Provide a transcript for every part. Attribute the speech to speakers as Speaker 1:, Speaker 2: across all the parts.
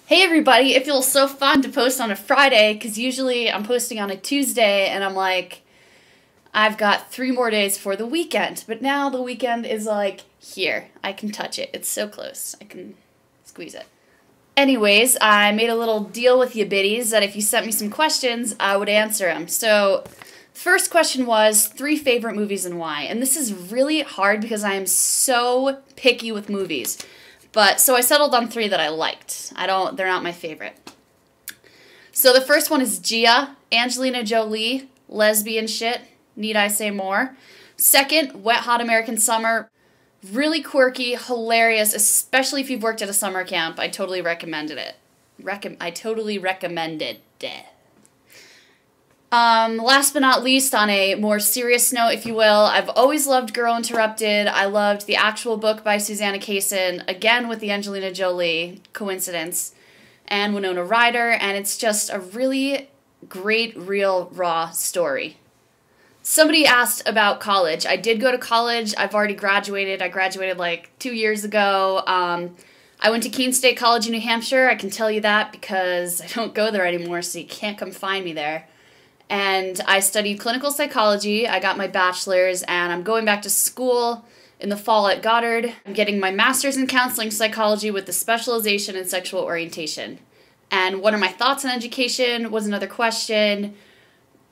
Speaker 1: Hey everybody, it feels so fun to post on a Friday because usually I'm posting on a Tuesday and I'm like, I've got 3 more days for the weekend. But now the weekend is like, here, I can touch it. It's so close. I can squeeze it. Anyways, I made a little deal with you biddies that if you sent me some questions, I would answer them. So, first question was 3 favorite movies and why. And this is really hard because I am so picky with movies. But, so I settled on 3 that I liked. They're not my favorite. So the first one is Gia, Angelina Jolie, lesbian shit, need I say more. Second, Wet Hot American Summer, really quirky, hilarious, especially if you've worked at a summer camp. I totally recommended it. I totally recommended it. Last but not least, on a more serious note, if you will, I've always loved Girl Interrupted. I loved the actual book by Susanna Kaysen, again with the Angelina Jolie coincidence, and Winona Ryder, and it's just a really great, real, raw story. Somebody asked about college. I did go to college. I've already graduated. I graduated like 2 years ago. I went to Keene State College in New Hampshire. I can tell you that because I don't go there anymore, so you can't come find me there. And I studied clinical psychology. I got my bachelor's, and I'm going back to school in the fall at Goddard. I'm getting my master's in counseling psychology with the specialization in sexual orientation. And what are my thoughts on education was another question.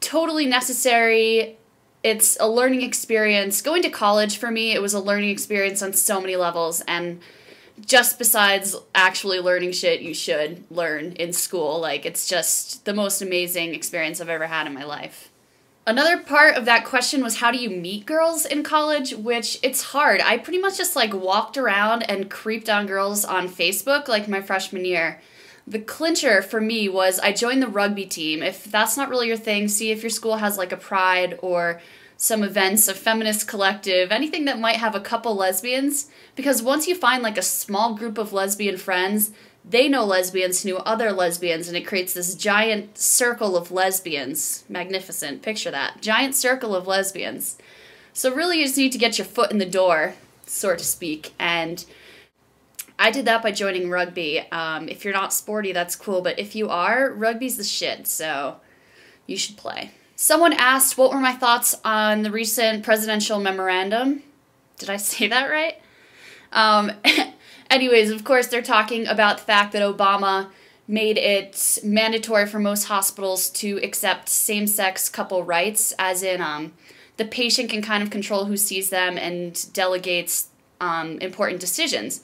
Speaker 1: Totally necessary. It's a learning experience. Going to college for me, it was a learning experience on so many levels, and just besides actually learning shit you should learn in school. Like, it's just the most amazing experience I've ever had in my life. Another part of that question was how do you meet girls in college, which it's hard. I pretty much just like walked around and creeped on girls on Facebook like my freshman year. The clincher for me was I joined the rugby team. If that's not really your thing, see if your school has like a pride or some events, a feminist collective, anything that might have a couple lesbians, because once you find like a small group of lesbian friends, they know lesbians who know other lesbians, and it creates this giant circle of lesbians. Magnificent. Picture that. Giant circle of lesbians. So really you just need to get your foot in the door, so to speak, and I did that by joining rugby. If you're not sporty, that's cool, but if you are, rugby's the shit, so you should play. Someone asked what were my thoughts on the recent presidential memorandum. Did I say that right? Anyways, of course, they're talking about the fact that Obama made it mandatory for most hospitals to accept same-sex couple rights, as in the patient can kind of control who sees them and delegates important decisions,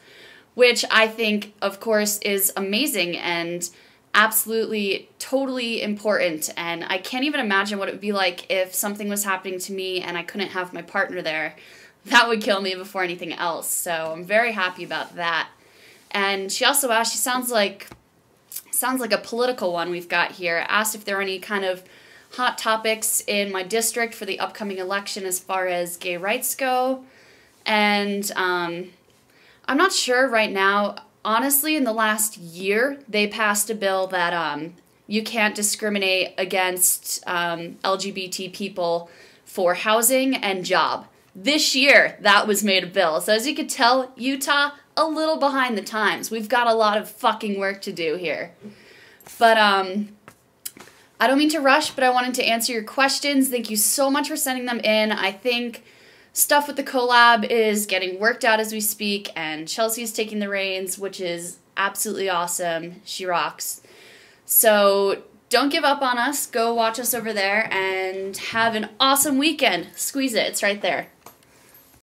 Speaker 1: which I think, of course, is amazing and absolutely, totally important, and I can't even imagine what it would be like if something was happening to me and I couldn't have my partner there. That would kill me before anything else, so I'm very happy about that. And she also asked, she sounds like a political one we've got here, asked if there are any kind of hot topics in my district for the upcoming election as far as gay rights go, and I'm not sure right now. Honestly, in the last year, they passed a bill that you can't discriminate against LGBT people for housing and job. This year, that was made a bill. So as you could tell, Utah, a little behind the times. We've got a lot of fucking work to do here. But I don't mean to rush, but I wanted to answer your questions. Thank you so much for sending them in. I think stuff with the collab is getting worked out as we speak, and Chelsea's taking the reins, which is absolutely awesome. She rocks. So don't give up on us. Go watch us over there and have an awesome weekend. Squeeze it. It's right there.